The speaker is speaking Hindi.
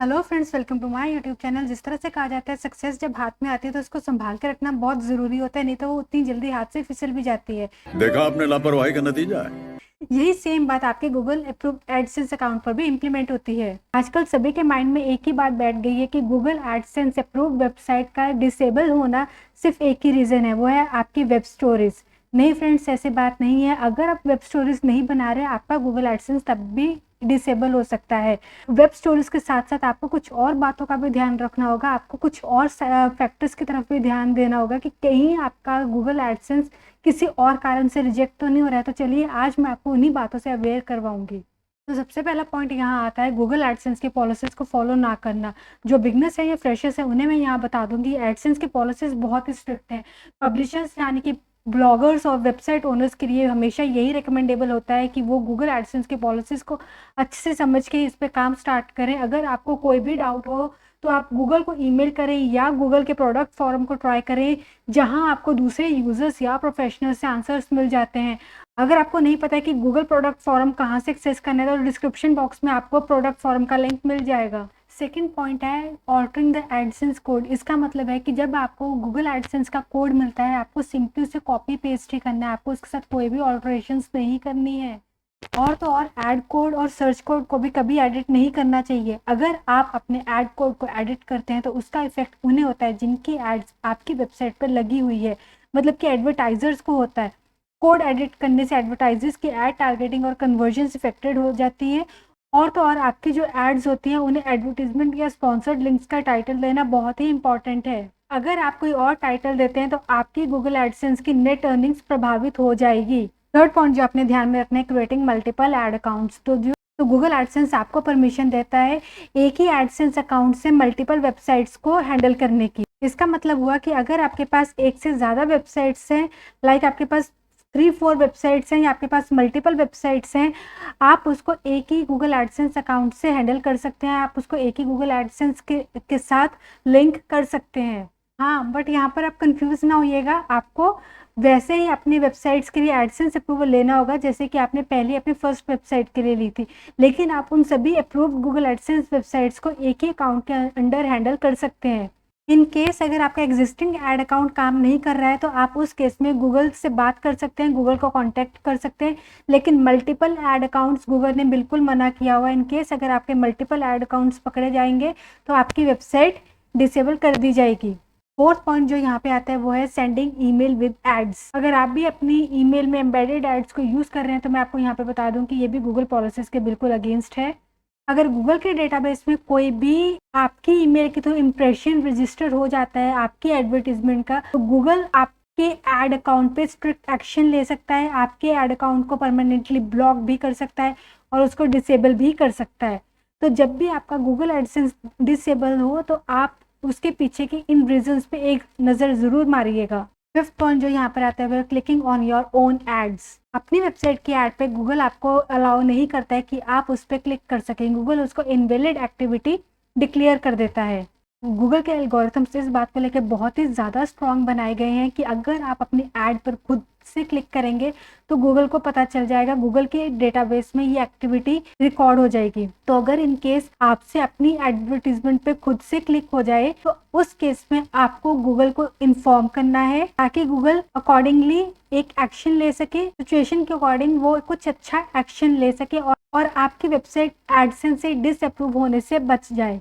Hello friends, welcome to my YouTube channel. जिस तरह से कहा जाता है सक्सेस जब हाथ में आती है तो उसको संभाल के रखना बहुत ज़रूरी होता है, नहीं तो वो उतनी जल्दी हाथ से फिसल भी जाती है। देखा आपने लापरवाही का नतीजा है। यही सेम बात आपके गूगल अप्रूव एडसेंस अकाउंट पर भी इम्प्लीमेंट होती है। आजकल सभी के माइंड में एक ही बात बैठ गई है कि गूगल एडसेंस अप्रूव वेबसाइट का डिसेबल होना सिर्फ एक ही रीज़न है, वो है आपकी वेब स्टोरीज। नहीं फ्रेंड्स, ऐसी बात नहीं है। अगर आप वेब स्टोरीज नहीं बना रहे, आपका गूगल एडसेंस तब भी डिसेबल हो सकता है। वेब स्टोरीज के साथ साथ आपको कुछ और बातों का भी ध्यान रखना होगा, आपको कुछ और फैक्टर्स की तरफ भी ध्यान देना होगा कि कहीं आपका गूगल एडसेंस किसी और कारण से रिजेक्ट तो नहीं हो रहा है। तो चलिए आज मैं आपको उन्हीं बातों से अवेयर करवाऊंगी। तो सबसे पहला पॉइंट यहाँ आता है गूगल एडसेंस की पॉलिसीज को फॉलो ना करना। जो बिगनर्स है या फ्रेशर्स है उन्हें मैं यहाँ बता दूंगी, एडसेंस की पॉलिसीज बहुत ही स्ट्रिक्ट हैं। पब्लिशर्स यानी कि ब्लॉगर्स और वेबसाइट ओनर्स के लिए हमेशा यही रिकमेंडेबल होता है कि वो गूगल एडसेंस की पॉलिसीज को अच्छे से समझ के इस पर काम स्टार्ट करें। अगर आपको कोई भी डाउट हो तो आप गूगल को ईमेल करें या गूगल के प्रोडक्ट फॉरम को ट्राई करें, जहां आपको दूसरे यूजर्स या प्रोफेशनल से आंसर्स मिल जाते हैं। अगर आपको नहीं पता है कि गूगल प्रोडक्ट फॉरम कहाँ से एक्सेस करना है तो डिस्क्रिप्शन बॉक्स में आपको प्रोडक्ट फॉरम का लिंक मिल जाएगा। सेकेंड पॉइंट है ऑल्टरिंग द एडसेंस कोड। इसका मतलब है कि जब आपको गूगल एडसेंस का कोड मिलता है, आपको सिंपली उसे कॉपी पेस्ट ही करना है, आपको उसके साथ कोई भी ऑल्टरेशंस नहीं करनी है। और तो और ऐड कोड और सर्च कोड को भी कभी एडिट नहीं करना चाहिए। अगर आप अपने ऐड कोड को एडिट करते हैं तो उसका इफेक्ट उन्हें होता है जिनकी एड्स आपकी वेबसाइट पर लगी हुई है, मतलब कि एडवर्टाइजर्स को होता है। कोड एडिट करने से एडवर्टाइजर्स की एड टारगेटिंग और कन्वर्जन इफेक्टेड हो जाती है। और तो और आपकी जो एड्स होती हैं उन्हें एडवर्टीजमेंट या स्पॉन्सर्ड लिंक्स का टाइटल देना बहुत ही इंपॉर्टेंट है। अगर आप कोई और टाइटल देते हैं तो आपकी गूगल एडसेंस की नेट अर्निंग्स प्रभावित हो जाएगी। थर्ड पॉइंट जो आपने ध्यान में रखना है, क्रिएटिंग मल्टीपल एड अकाउंट्स। तो गूगल एडसेंस आपको परमिशन देता है एक ही एडसेंस अकाउंट से मल्टीपल वेबसाइट्स को हैंडल करने की। इसका मतलब हुआ कि अगर आपके पास एक से ज़्यादा वेबसाइट्स हैं, लाइक आपके पास 3-4 वेबसाइट्स हैं या आपके पास मल्टीपल वेबसाइट्स हैं, आप उसको एक ही गूगल एडसेंस अकाउंट से हैंडल कर सकते हैं। आप उसको एक ही गूगल एडसेंस के साथ लिंक कर सकते हैं। हाँ, बट यहाँ पर आप कंफ्यूज ना होइएगा, आपको वैसे ही अपनी वेबसाइट्स के लिए एडसेंस अप्रूवल लेना होगा जैसे कि आपने पहले अपनी फर्स्ट वेबसाइट के लिए ली थी। लेकिन आप उन सभी अप्रूव्ड गूगल एडसेंस वेबसाइट्स को एक ही अकाउंट के अंडर हैंडल कर सकते हैं। इन केस अगर आपका एग्जिस्टिंग एड अकाउंट काम नहीं कर रहा है तो आप उस केस में गूगल से बात कर सकते हैं, गूगल को कांटेक्ट कर सकते हैं। लेकिन मल्टीपल एड अकाउंट्स गूगल ने बिल्कुल मना किया हुआ है। इन केस अगर आपके मल्टीपल एड अकाउंट्स पकड़े जाएंगे तो आपकी वेबसाइट डिसेबल कर दी जाएगी। फोर्थ पॉइंट जो यहाँ पे आता है वो है सेंडिंग ईमेल विद एड्स। अगर आप भी अपनी ईमेल में एम्बेडेड एड्स को यूज कर रहे हैं तो मैं आपको यहाँ पे बता दूं कि ये भी गूगल पॉलिसीज के बिल्कुल अगेंस्ट है। अगर गूगल के डेटाबेस में कोई भी आपकी ईमेल के थ्रू इम्प्रेशन रजिस्टर हो जाता है आपकी एडवर्टीजमेंट का, तो गूगल आपके एड अकाउंट पे स्ट्रिक्ट एक्शन ले सकता है, आपके एड अकाउंट को परमानेंटली ब्लॉक भी कर सकता है और उसको डिसेबल भी कर सकता है। तो जब भी आपका गूगल एडसेंस डिसेबल हो तो आप उसके पीछे की इन रीजंस पे एक नज़र ज़रूर मारिएगा। फिफ्थ पॉइंट जो यहाँ पर आता है clicking on your own ads. अपनी वेबसाइट की एड पे गूगल आपको अलाउ नहीं करता है कि आप उस पर क्लिक कर सकें। गूगल उसको इनवैलिड एक्टिविटी डिक्लेयर कर देता है। गूगल के एल्गोरिथम्स इस बात को लेकर बहुत ही ज़्यादा स्ट्रॉन्ग बनाए गए हैं कि अगर आप अपनी ऐड पर खुद से क्लिक करेंगे तो गूगल को पता चल जाएगा, गूगल के डेटाबेस में ये एक्टिविटी रिकॉर्ड हो जाएगी। तो अगर इन केस आपसे अपनी एडवर्टीजमेंट पे खुद से क्लिक हो जाए तो उस केस में आपको गूगल को इन्फॉर्म करना है ताकि गूगल अकॉर्डिंगली एक एक्शन ले सके, सिचुएशन के अकॉर्डिंग वो कुछ अच्छा एक्शन ले सके और आपकी वेबसाइट एडसेंस से डिसअप्रूव होने से बच जाए।